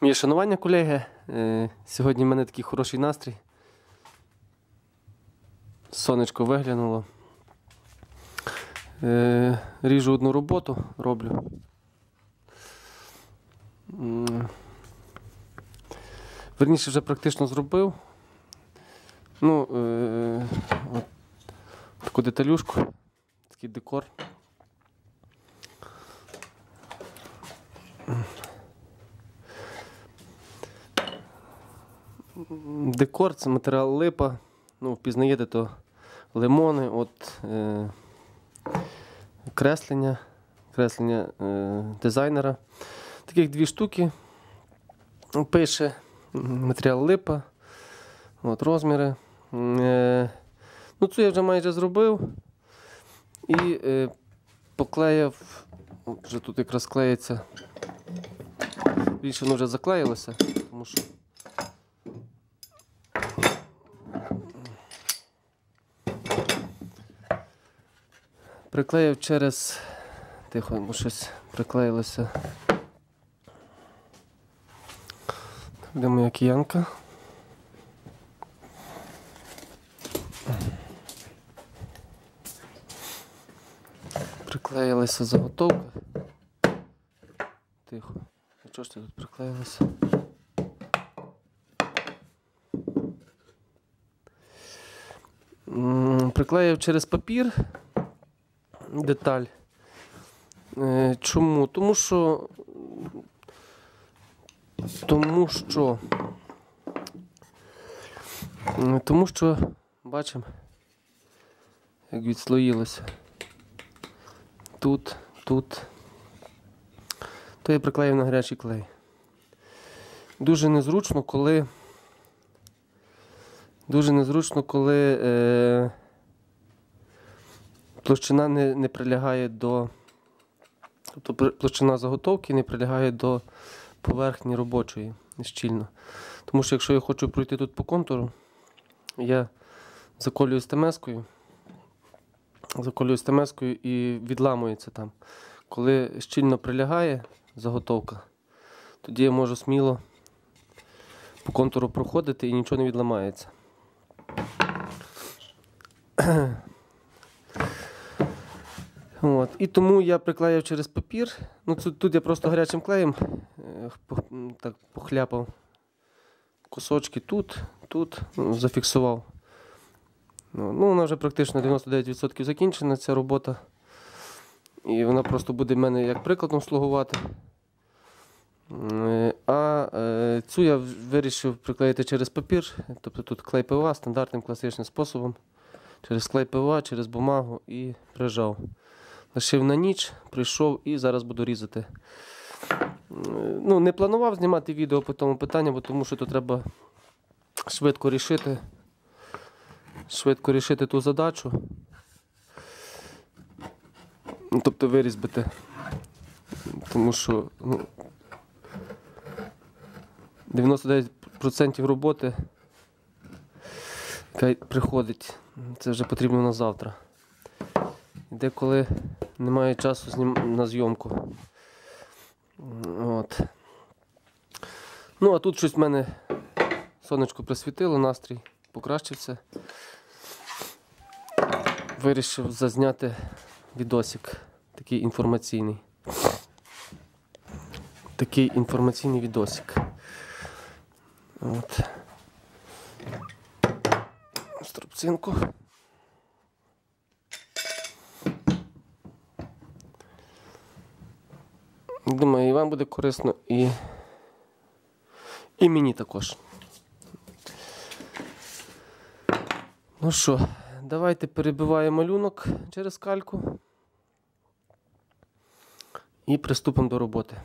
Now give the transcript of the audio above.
Моє шанування, колеги. Сьогодні в мене такий хороший настрій. Сонечко виглянуло. Ріжу одну роботу, роблю. Верніше, вже практично зробив. От таку деталюшку, такий декор. Декор – це матеріал липа, впізнаєте, то лимони, креслення дизайнера. Таких 2 штуки, пише матеріал липа, розміри. Цю я вже майже зробив і поклеїв, вже тут якраз клеїться, більше воно вже заклеїлося, тому що приклеїв через... Тихо, бо щось приклеїлося. Де моя киянка? Приклеїлася заготовка. Тихо. Чого ж ти тут приклеїлася? Приклеїв через папір деталь. Чому? Тому що бачимо, як відслоїлося. Тут. То я приклеїв на гарячий клей. Дуже незручно, коли площина не прилягає до... Тобто площина заготовки не прилягає до поверхні робочої щільно. Тому що якщо я хочу пройти тут по контуру, я заколюю стемескою і відламується там. Коли щільно прилягає заготовка, тоді я можу сміло по контуру проходити і нічого не відламається. І тому я приклеїв через папір. Тут я просто гарячим клеєм так похляпав кусочки тут, зафіксував. Вона вже практично 99% закінчена, ця робота. І вона просто буде в мене як прикладом слугувати. А цю я вирішив приклеїти через папір. Тобто тут клей ПВА стандартним класичним способом. Через клей ПВА, через бумагу і прижав. Лишив на ніч, прийшов і зараз буду різати. Не планував знімати відео по тому питанню, тому що тут треба швидко рішити ту задачу. Тобто вирізбити. Тому що 99% роботи, яка приходить, це вже потрібно на завтра. Деколи немає часу на зйомку. А тут щось в мене сонечко присвітило, настрій покращився. Вирішив зазняти відосик, такий інформаційний. Відосик. Струбцинку. Думаю, і вам буде корисно, і мені також. Давайте перебиваємо малюнок через кальку і приступимо до роботи.